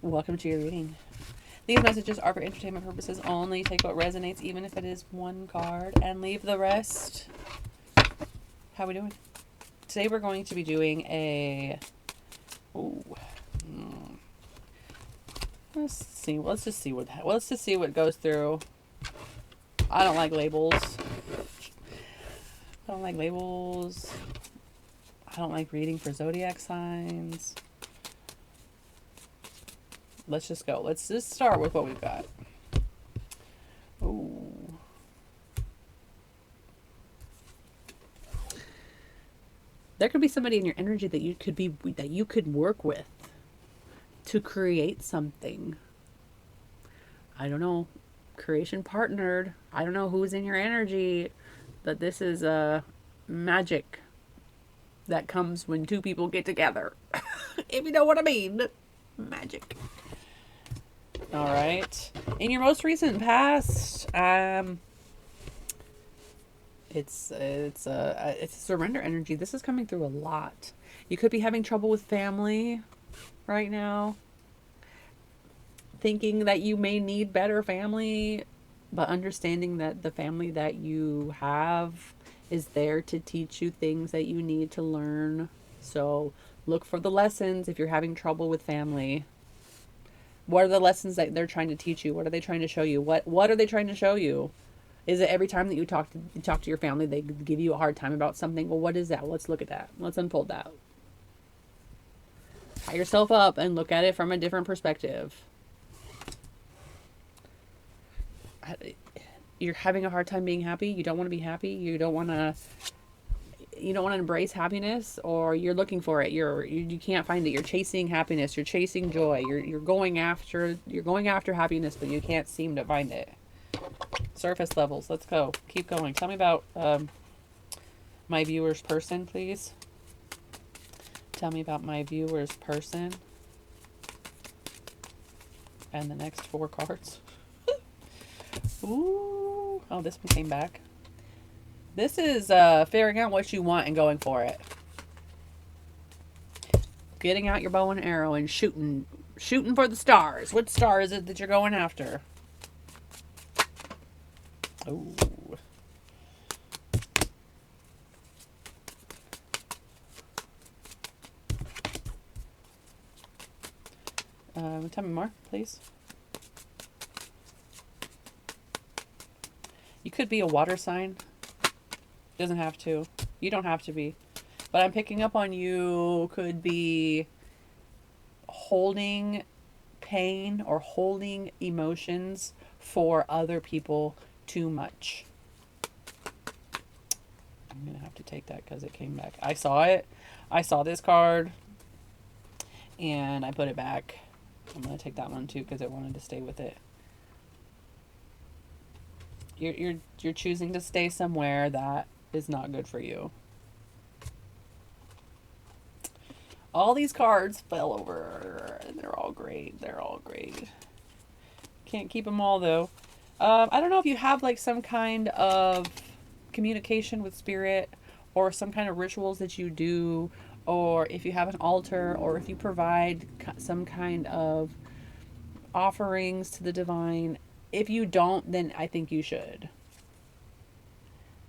Welcome to your reading. These messages are for entertainment purposes only. Take what resonates, even if it is one card, and leave the rest. How are we doing? Today we're going to be doing a... Ooh. Let's see. Let's just see what goes through. I don't like labels. I don't like labels. I don't like reading for zodiac signs. Let's just go. Let's just start with what we've got. Ooh. There could be somebody in your energy that you could work with to create something. I don't know. Creation partnered. I don't know who's in your energy, but this is a magic that comes when two people get together. If you know what I mean. Magic. All right. In your most recent past, it's a surrender energy. This is coming through a lot. You could be having trouble with family right now, thinking that you may need better family, but understanding that the family that you have is there to teach you things that you need to learn. So look for the lessons if you're having trouble with family. What are the lessons that they're trying to teach you? What are they trying to show you? What are they trying to show you? Is it every time that you talk to your family, they give you a hard time about something? Well, what is that? Let's look at that. Let's unfold that. Tie yourself up and look at it from a different perspective. You're having a hard time being happy. You don't want to be happy. You don't want to embrace happiness, or you're looking for it. You can't find it. You're chasing happiness. You're chasing joy. You're going after happiness, but you can't seem to find it. Surface levels. Let's go. Keep going. Tell me about my viewer's person, please. Tell me about my viewer's person. And the next 4 cards. Ooh. Oh, this one came back. This is figuring out what you want and going for it. Getting out your bow and arrow and shooting for the stars. What star is it that you're going after? Ooh. Tell me more, please. You could be a water sign. Doesn't have to. You don't have to be. But I'm picking up on you could be holding pain or holding emotions for other people too much. I'm going to have to take that because it came back. I saw it. I saw this card and I put it back. I'm going to take that one too because I wanted to stay with it. You're choosing to stay somewhere that is not good for you. All these cards fell over and they're all great. They're all great. Can't keep them all though. I don't know if you have like some kind of communication with spirit or some kind of rituals that you do, or if you have an altar, or if you provide some kind of offerings to the divine. If you don't, then I think you should.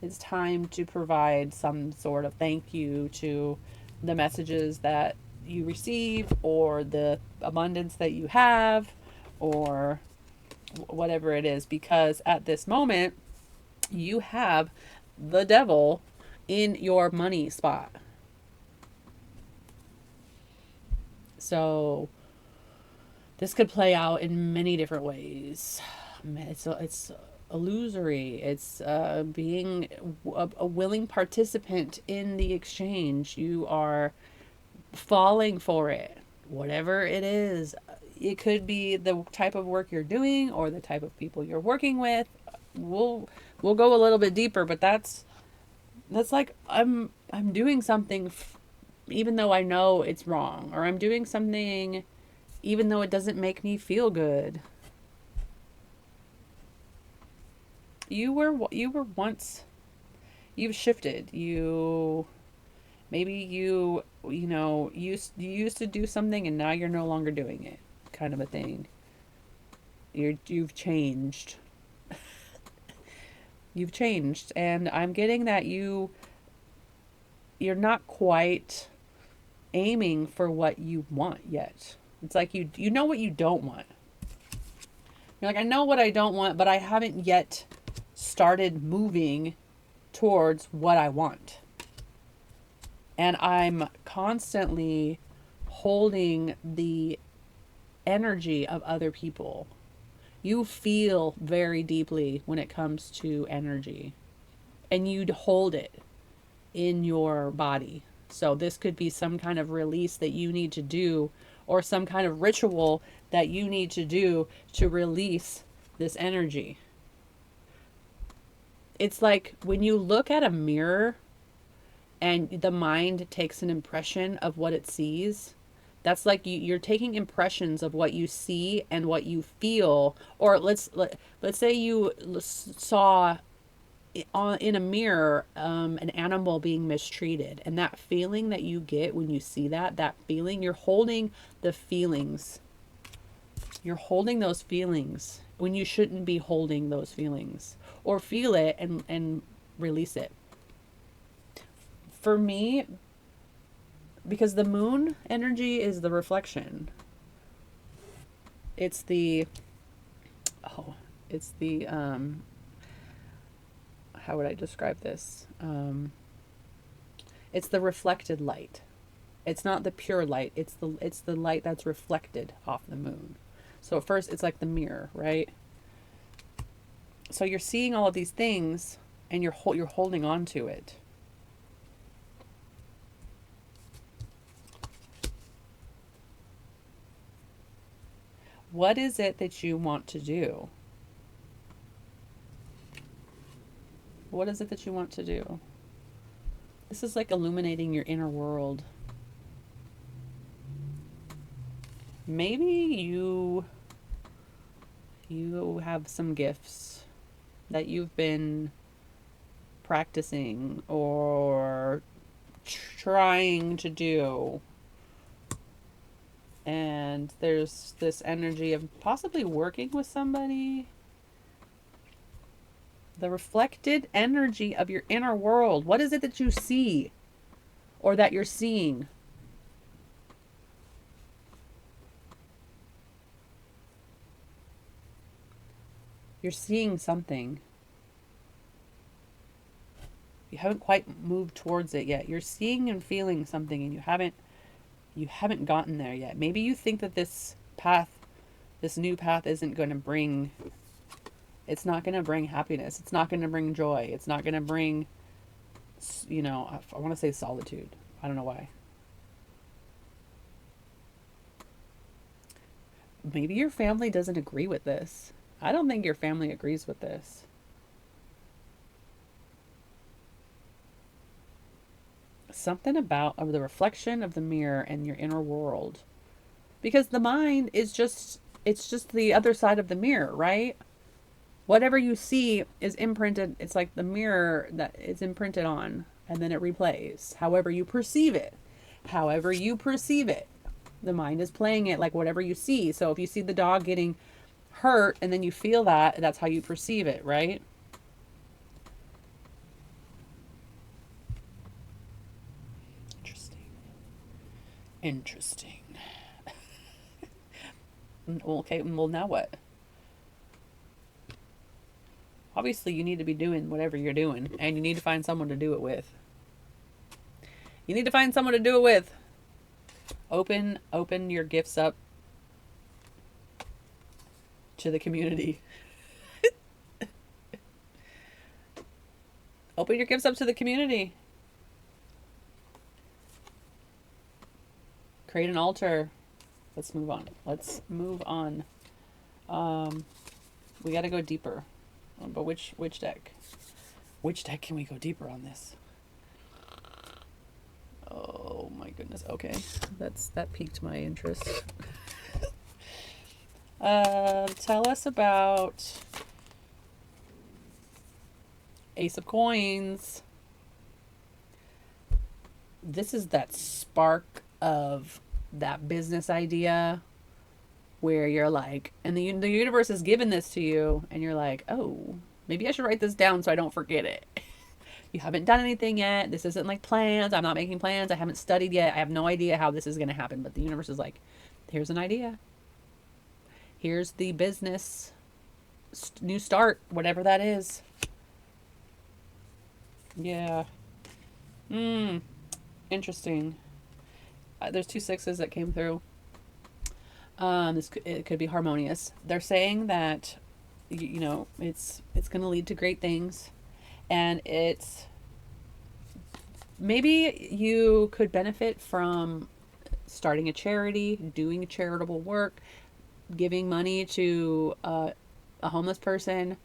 It's time to provide some sort of thank you to the messages that you receive, or the abundance that you have, or whatever it is, because at this moment you have the devil in your money spot. So this could play out in many different ways. It's illusory. It's being a willing participant in the exchange. You are falling for it, whatever it is. It could be the type of work you're doing or the type of people you're working with. We'll go a little bit deeper, but that's like I'm doing something even though I know it's wrong, or I'm doing something even though it doesn't make me feel good. You were once, you've shifted. You used to do something and now you're no longer doing it kind of a thing. You've changed. You've changed, and I'm getting that you're not quite aiming for what you want yet. It's like you know what you don't want. You're like, I know what I don't want, but I haven't yet started moving towards what I want. And I'm constantly holding the energy of other people. You feel very deeply when it comes to energy, and you'd hold it in your body. So this could be some kind of release that you need to do, or some kind of ritual that you need to do to release this energy. It's like when you look at a mirror and the mind takes an impression of what it sees. That's like you're taking impressions of what you see and what you feel. Or let's say you saw in a mirror an animal being mistreated, and that feeling that you get when you see that feeling, you're holding the feelings. You're holding those feelings when you shouldn't be holding those feelings. Or feel it and release it. For me, because the moon energy is the reflection. It's the it's the how would I describe this? It's the reflected light. It's not the pure light. It's the light that's reflected off the moon. So at first it's like the mirror, right? So you're seeing all of these things and you're holding on to it. What is it that you want to do? What is it that you want to do? This is like illuminating your inner world. Maybe you have some gifts that you've been practicing or trying to do. And there's this energy of possibly working with somebody. The reflected energy of your inner world. What is it that you see or that you're seeing? You're seeing something. You haven't quite moved towards it yet. You're seeing and feeling something, and you haven't gotten there yet. Maybe you think that this new path isn't going to bring, it's not going to bring happiness. It's not going to bring joy. It's not going to bring, I want to say solitude. I don't know why. Maybe your family doesn't agree with this. I don't think your family agrees with this. Something about the reflection of the mirror and your inner world. Because the mind is it's just the other side of the mirror, right? Whatever you see is imprinted. It's like the mirror that it's imprinted on, and then it replays. However you perceive it. However you perceive it. The mind is playing it like whatever you see. So if you see the dog getting hurt and then you feel that, that's how you perceive it, right? Interesting. Okay, well, now what? Obviously, you need to be doing whatever you're doing, and you need to find someone to do it with. You need to find someone to do it with. Open your gifts up to the community. Open your gifts up to the community. Create an altar. Let's move on. We got to go deeper. But which deck? Which deck can we go deeper on this? Oh my goodness. Okay. That piqued my interest. Tell us about Ace of Coins. This is that spark of that business idea where you're like, and the universe has given this to you, and you're like, oh, maybe I should write this down so I don't forget it. You haven't done anything yet. This isn't like plans. I'm not making plans. I haven't studied yet. I have no idea how this is going to happen. But the universe is like, here's an idea. Here's the business new start, whatever that is. Yeah. Interesting. There's two sixes that came through. It could be harmonious. They're saying that it's going to lead to great things, and it's maybe you could benefit from starting a charity, doing charitable work, giving money to a homeless person,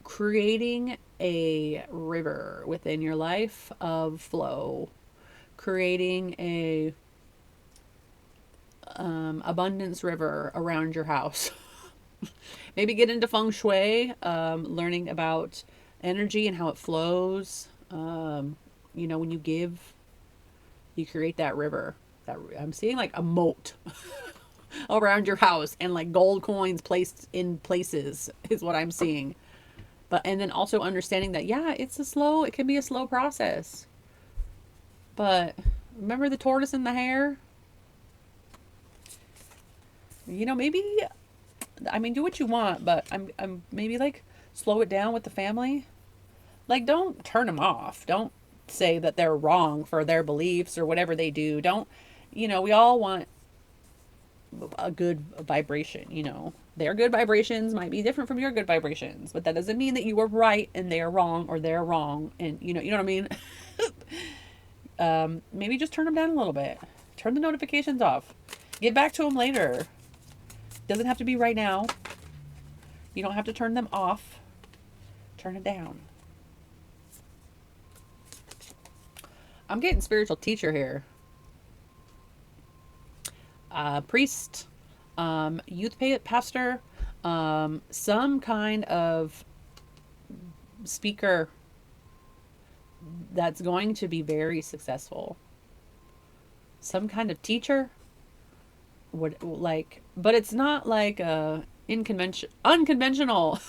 creating a river within your life of flow, creating a abundance river around your house. Maybe get into feng shui, learning about energy and how it flows. When you give, you create that river. That I'm seeing like a moat around your house, and like gold coins placed in places is what I'm seeing. And then also understanding that, yeah, it can be a slow process. But remember the tortoise and the hare? Maybe, I mean, do what you want, but I'm maybe like slow it down with the family. Like, don't turn them off. Don't say that they're wrong for their beliefs or whatever they do. Don't, we all want a good vibration. Their good vibrations might be different from your good vibrations, but that doesn't mean that you are right and they are wrong, or they're wrong. And you know what I mean? Maybe just turn them down a little bit. Turn the notifications off. Get back to them later. Doesn't have to be right now. You don't have to turn them off. Turn it down. I'm getting spiritual teacher here. Priest, youth pastor, some kind of speaker that's going to be very successful. Some kind of teacher. But it's not like unconventional.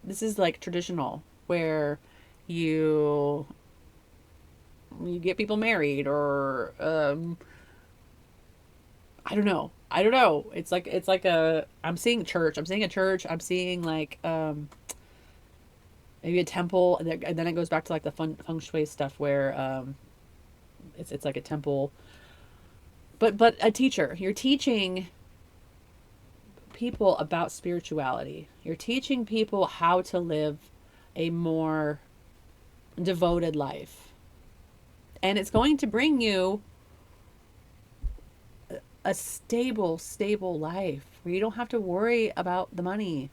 This is like traditional, where you get people married, or I don't know. It's like I'm seeing church. I'm seeing a church. I'm seeing like maybe a temple, and then it goes back to like the feng shui stuff where it's like a temple. But a teacher. You're teaching people about spirituality. You're teaching people how to live a more devoted life. And it's going to bring you a stable life where you don't have to worry about the money.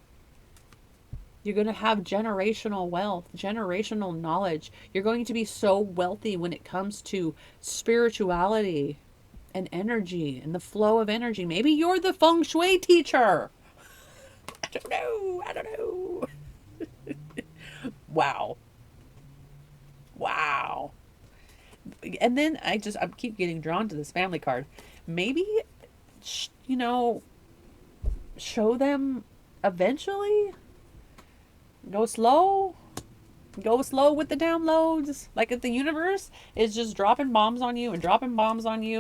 You're going to have generational wealth, generational knowledge. You're going to be so wealthy when it comes to spirituality and energy and the flow of energy. Maybe you're the feng shui teacher. I don't know. Wow. And then I keep getting drawn to this family card. Maybe, show them eventually. Go slow with the downloads. Like, if the universe is just dropping bombs on you,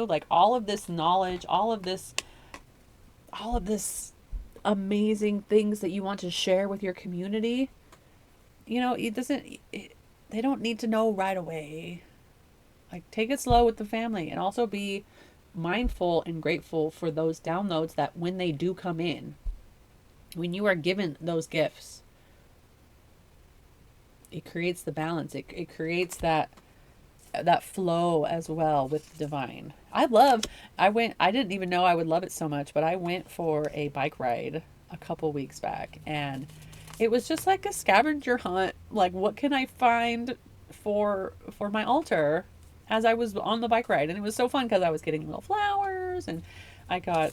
like all of this knowledge, all of this amazing things that you want to share with your community, they don't need to know right away. Like, take it slow with the family, and also be mindful and grateful for those downloads that when they do come in, when you are given those gifts, it creates the balance. It creates that flow as well with the divine. I didn't even know I would love it so much, but I went for a bike ride a couple weeks back, and it was just like a scavenger hunt. Like, what can I find for my altar as I was on the bike ride? And it was so fun because I was getting little flowers, and I got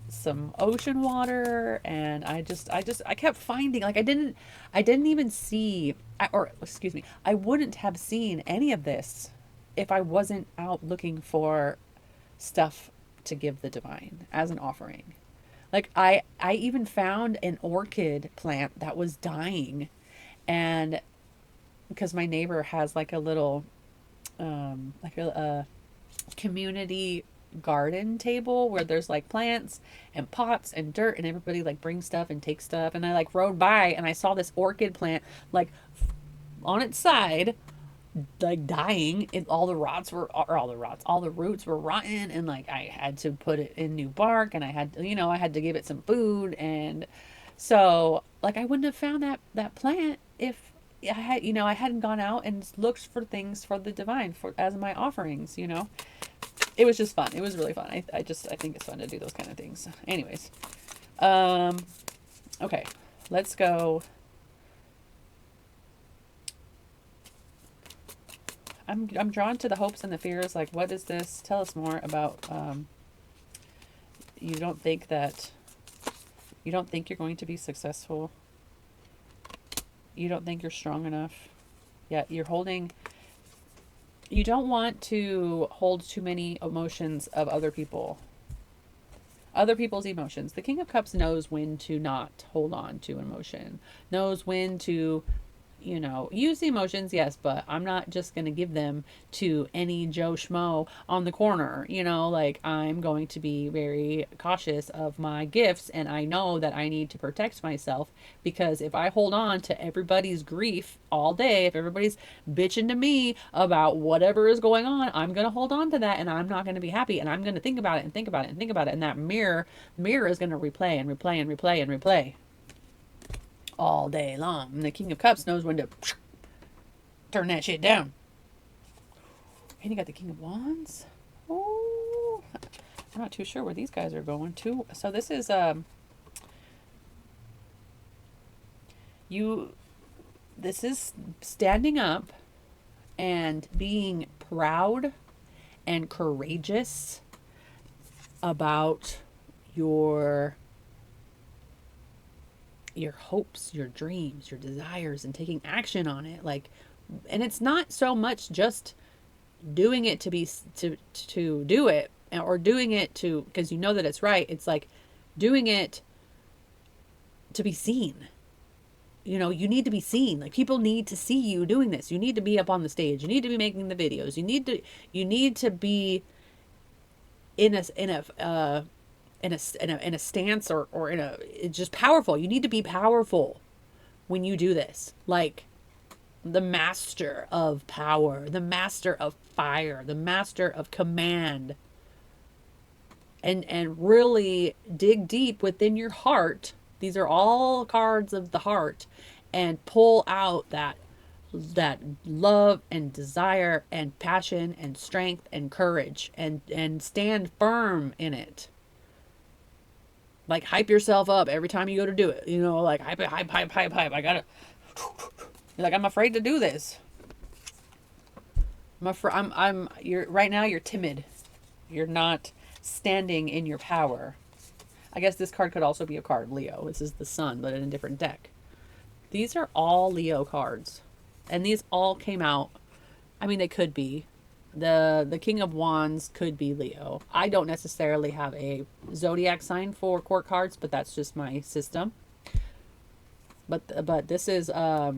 some ocean water, and I kept finding, like, I didn't even see, I wouldn't have seen any of this if I wasn't out looking for stuff to give the divine as an offering. Like I even found an orchid plant that was dying, and because my neighbor has like a little like a community garden table where there's like plants and pots and dirt, and everybody like brings stuff and takes stuff, and I like rode by and I saw this orchid plant like on its side like dying, and all the rots were, or all the roots were rotten, and like I had to put it in new bark, and I had to, I had to give it some food. And so like I wouldn't have found that plant if I had, I hadn't gone out and looked for things for the divine for as my offerings. It was just fun. It was really fun. I think it's fun to do those kind of things. Anyways, okay, let's go. I'm drawn to the hopes and the fears. Like, what is this? Tell us more about. You don't think you're going to be successful. You don't think you're strong enough. Yeah, you're holding. You don't want to hold too many emotions of other people. Other people's emotions. The King of Cups knows when to not hold on to emotion. Knows when to use the emotions, yes, but I'm not just going to give them to any Joe Schmo on the corner. Like, I'm going to be very cautious of my gifts, and I know that I need to protect myself, because if I hold on to everybody's grief all day, if everybody's bitching to me about whatever is going on, I'm going to hold on to that, and I'm not going to be happy, and I'm going to think about it and think about it and think about it, and that mirror is going to replay and replay and replay and replay all day long. And the King of Cups knows when to turn that shit down. And you got the King of Wands. Oh, I'm not too sure where these guys are going to. So this is this is standing up and being proud and courageous about your hopes, your dreams, your desires, and taking action on it. Like, and it's not so much just doing it to do it, or doing it to because you know that it's right. It's like doing it to be seen. You need to be seen. Like, people need to see you doing this. You need to be up on the stage. You need to be making the videos. You need to be in a stance, or it's just powerful. You need to be powerful when you do this. Like the master of power, the master of fire, the master of command. And really dig deep within your heart. These are all cards of the heart, and pull out that love and desire and passion and strength and courage, and stand firm in it. Like, hype yourself up every time you go to do it. Like, hype. I gotta. You're like, I'm afraid to do this. You're right now. You're timid. You're not standing in your power. I guess this card could also be a card, Leo. This is the Sun, but in a different deck. These are all Leo cards, and these all came out. I mean, they could be. The King of Wands could be Leo. I don't necessarily have a zodiac sign for court cards, but that's just my system. But this is I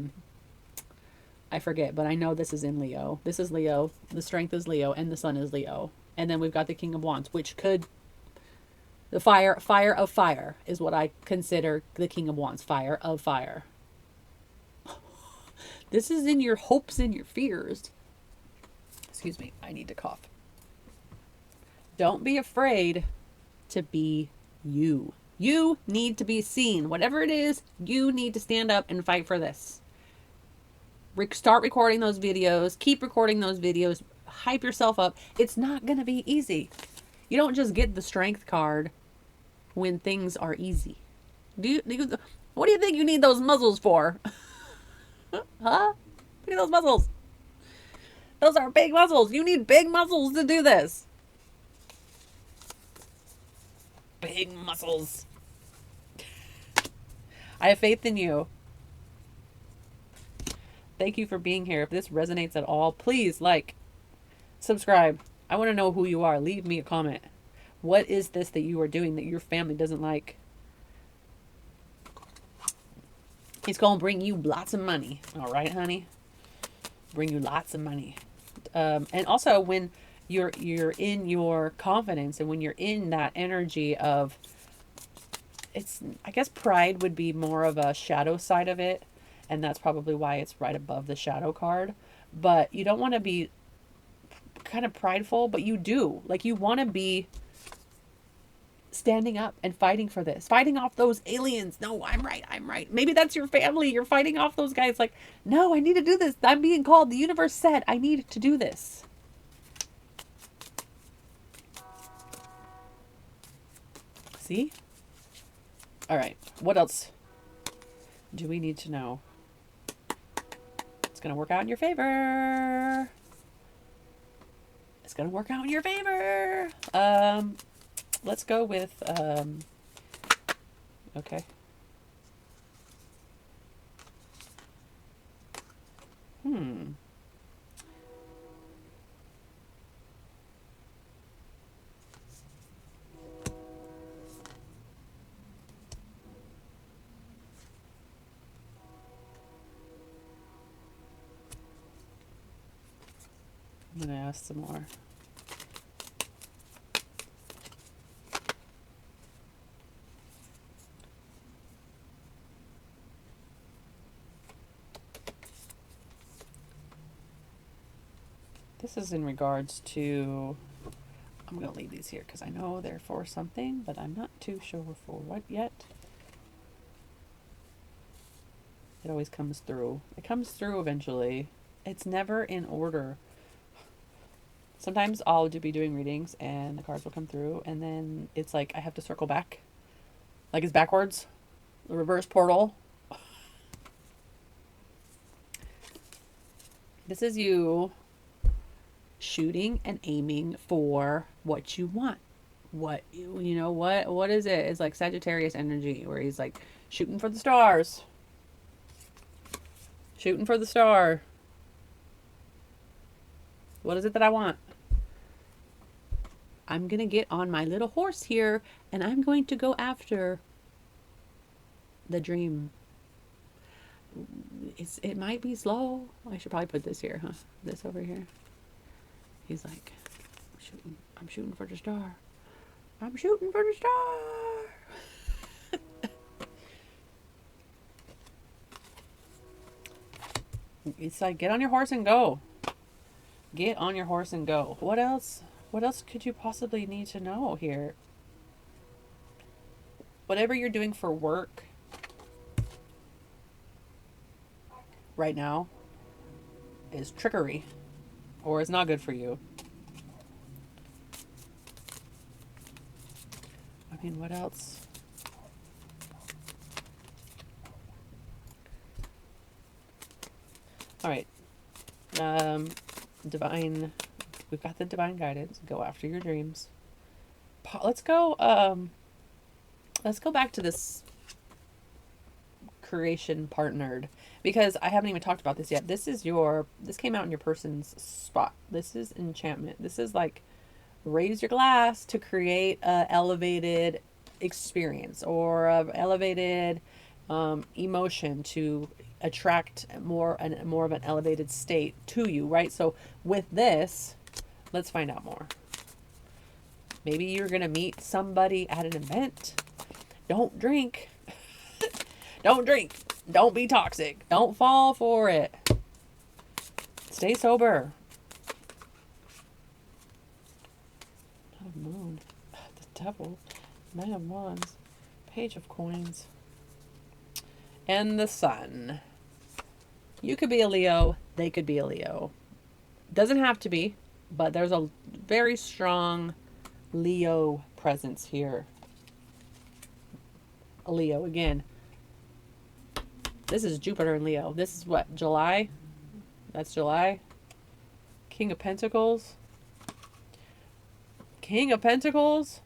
forget, but I know this is in Leo. This is Leo. The strength is Leo, and the Sun is Leo. And then we've got the King of Wands, which could the fire of fire is what I consider the King of Wands. Fire of fire. This is in your hopes and your fears. Excuse me, I need to cough. Don't be afraid to be you. You need to be seen. Whatever it is, you need to stand up and fight for this. Start recording those videos. Keep recording those videos. Hype yourself up. It's not going to be easy. You don't just get the strength card when things are easy. What do you think you need those muscles for? Huh? What are those muscles? Those are big muscles. You need big muscles to do this. Big muscles. I have faith in you. Thank you for being here. If this resonates at all, please like, subscribe. I want to know who you are. Leave me a comment. What is this that you are doing that your family doesn't like? It's going to bring you lots of money. All right, honey? Bring you lots of money. And also when you're in your confidence and when you're in that energy of, it's, I guess pride would be more of a shadow side of it. And that's probably why it's right above the shadow card. But you don't want to be kind of prideful, but you do. Like, you want to be standing up and fighting for this, fighting off those aliens. No, I'm right. I'm right. Maybe that's your family. You're fighting off those guys. Like, no, I need to do this. I'm being called. The universe said I need to do this. See? All right. What else do we need to know? It's going to work out in your favor. It's going to work out in your favor. Let's go with, okay. I'm going to ask some more. This is in regards to, I'm going to leave these here because I know they're for something, but I'm not too sure for what yet. It always comes through. It comes through eventually. It's never in order. Sometimes I'll be doing readings and the cards will come through and then it's like I have to circle back. Like it's backwards. The reverse portal. This is you shooting and aiming for what you want. What is it? It's like Sagittarius energy where he's like shooting for the stars. Shooting for the star. What is it that I want? I'm going to get on my little horse here and I'm going to go after the dream. It might be slow. I should probably put this here, huh? This over here. He's like, I'm shooting for the star. I'm shooting for the star. It's like, get on your horse and go. Get on your horse and go. What else? What else could you possibly need to know here? Whatever you're doing for work right now is trickery or is not good for you. I mean, what else? All right. Divine, we've got the divine guidance. Go after your dreams. Let's go back to this creation partnered because I haven't even talked about this yet. This came out in your person's spot. This is enchantment. This is like raise your glass to create a elevated experience or a elevated emotion to attract more of an elevated state to you, right? So with this, let's find out more. Maybe you're going to meet somebody at an event. Don't drink. Don't drink. Don't be toxic. Don't fall for it. Stay sober. Moon. The devil. Man of Wands. Page of Coins. And the Sun. You could be a Leo. They could be a Leo. Doesn't have to be, but there's a very strong Leo presence here. A Leo again. This is Jupiter and Leo. This is what? July? That's July. King of Pentacles. King of Pentacles.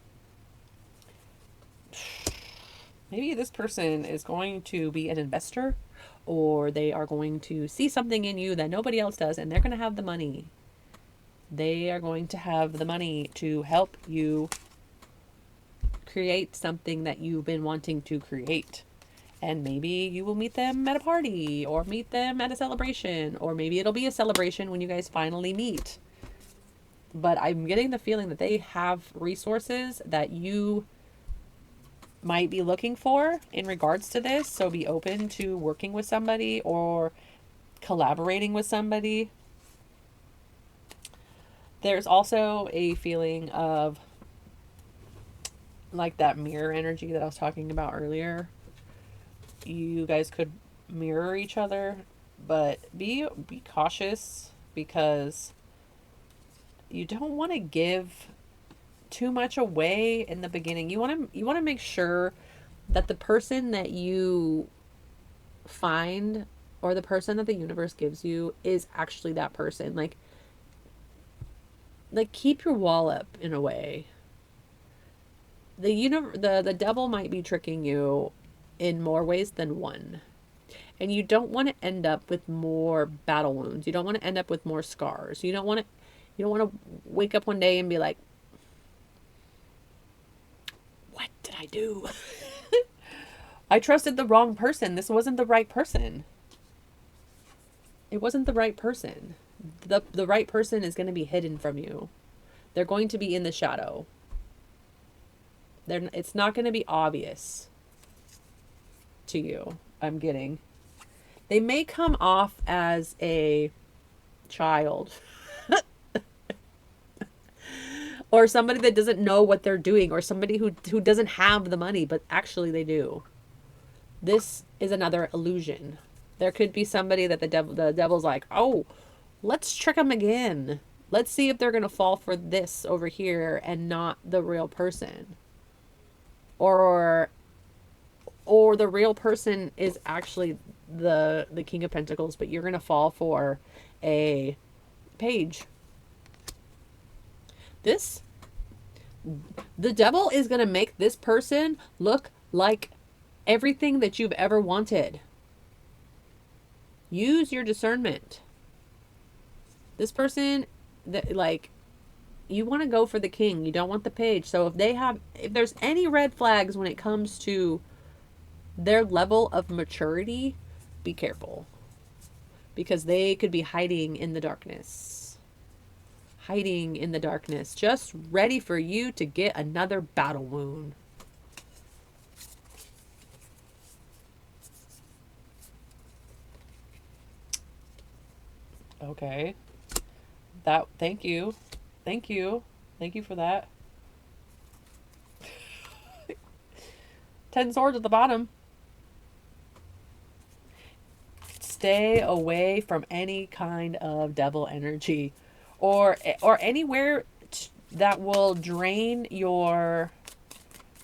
Maybe this person is going to be an investor or they are going to see something in you that nobody else does and they're going to have the money. They are going to have the money to help you create something that you've been wanting to create. And maybe you will meet them at a party or meet them at a celebration, or maybe it'll be a celebration when you guys finally meet. But I'm getting the feeling that they have resources that you might be looking for in regards to this. So be open to working with somebody or collaborating with somebody. There's also a feeling of like that mirror energy that I was talking about earlier. You guys could mirror each other, but be cautious, because you don't want to give too much away in the beginning. You want to make sure that the person that you find, or the person that the universe gives you, is actually that person. Like keep your wall up in a way. The devil might be tricking you in more ways than one. And you don't want to end up with more battle wounds. You don't want to end up with more scars. You don't want to wake up one day and be like, what did I do? I trusted the wrong person. This wasn't the right person. It wasn't the right person. The right person is going to be hidden from you. They're going to be in the shadow. It's not going to be obvious to you. I'm getting. They may come off as a child. Or somebody that doesn't know what they're doing, or somebody who doesn't have the money, but actually they do. This is another illusion. There could be somebody that the devil's like, oh, let's trick them again. Let's see if they're going to fall for this over here and not the real person. Or the real person is actually the King of Pentacles, but you're going to fall for a page. The devil is going to make this person look like everything that you've ever wanted. Use your discernment. This person, you want to go for the king. You don't want the page. So if there's any red flags when it comes to their level of maturity, be careful. Because they could be hiding in the darkness. Hiding in the darkness, just ready for you to get another battle wound. Okay. Thank you for that. 10 swords at the bottom. Stay away from any kind of devil energy. Or anywhere that will drain your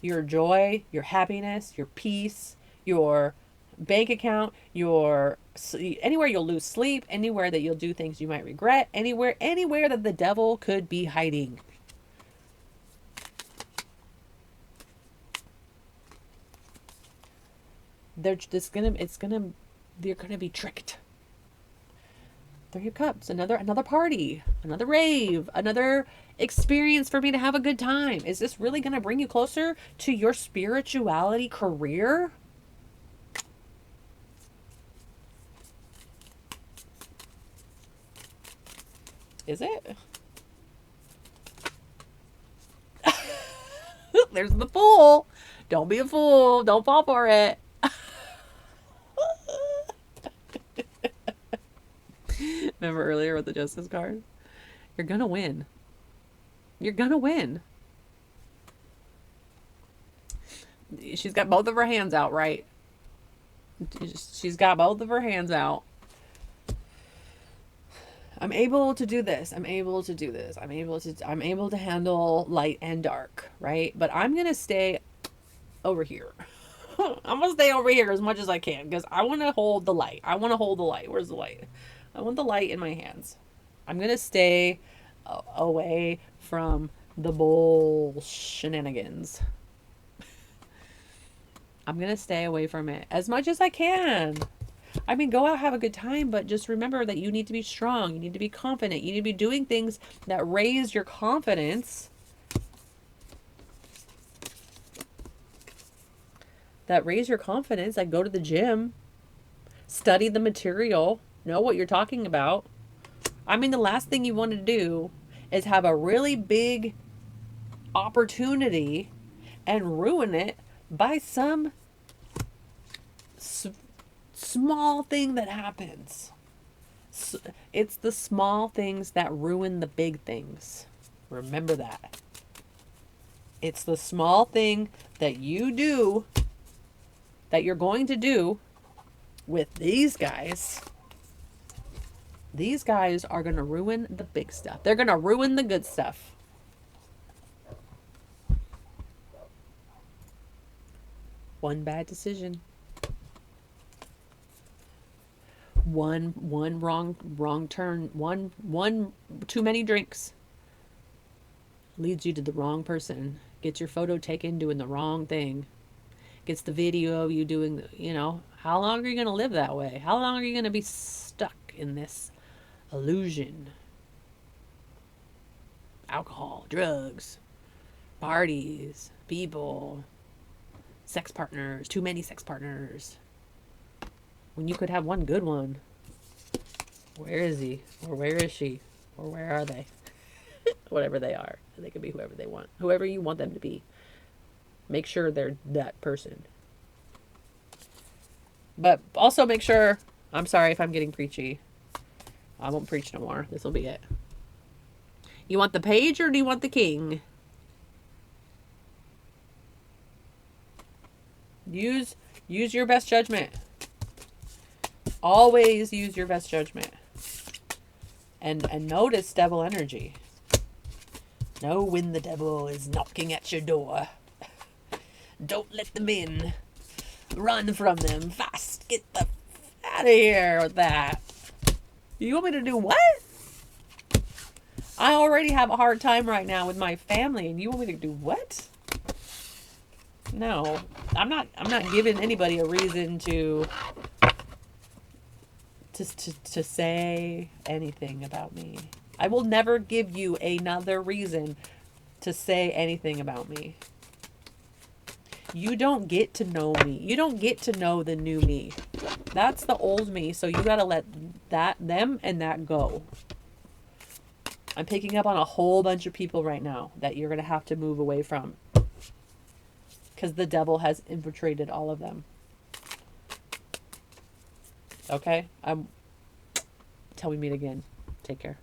joy, your happiness, your peace, your bank account, anywhere you'll lose sleep, anywhere that you'll do things you might regret, anywhere that the devil could be hiding. You're gonna be tricked. 3 of Cups, another party, another rave, another experience for me to have a good time. Is this really going to bring you closer to your spirituality career? Is it? There's the Fool. Don't be a fool. Don't fall for it. Remember earlier with the Justice card? You're gonna win. You're gonna win. She's got both of her hands out, right? She's got both of her hands out. I'm able to do this. I'm able to do this. I'm able to handle light and dark, right? But I'm gonna stay over here. I'm gonna stay over here as much as I can because I want to hold the light. I want to hold the light. Where's the light? I want the light in my hands. I'm gonna stay away from the bull shenanigans. I'm gonna stay away from it as much as I can. I mean, go out, have a good time, but just remember that you need to be strong. You need to be confident. You need to be doing things that raise your confidence. that raise your confidence, like go to the gym, study the material, know what you're talking about. I mean, the last thing you want to do is have a really big opportunity and ruin it by some small thing that happens. It's the small things that ruin the big things. Remember that. It's the small thing that you do, that you're going to do with these guys. These guys are going to ruin the big stuff. They're going to ruin the good stuff. One bad decision. One wrong turn. One too many drinks leads you to the wrong person. Gets your photo taken doing the wrong thing. Gets the video of you doing, how long are you going to live that way? How long are you going to be stuck in this illusion? Alcohol, drugs, parties, people, sex partners, too many sex partners. When you could have one good one. Where is he? Or where is she? Or where are they? Whatever they are. They can be whoever they want. Whoever you want them to be. Make sure they're that person. But also make sure, I'm sorry if I'm getting preachy. I won't preach no more. This will be it. You want the page or do you want the king? Use your best judgment. Always use your best judgment. And notice devil energy. Know when the devil is knocking at your door. Don't let them in. Run from them fast. Get the out of here with that. You want me to do what? I already have a hard time right now with my family, and you want me to do what? No, I'm not giving anybody a reason to say anything about me. I will never give you another reason to say anything about me. You don't get to know me. You don't get to know the new me. That's the old me, so you gotta let them and that go. I'm picking up on a whole bunch of people right now that you're gonna have to move away from. Because the devil has infiltrated all of them. Okay? Till we meet again. Take care.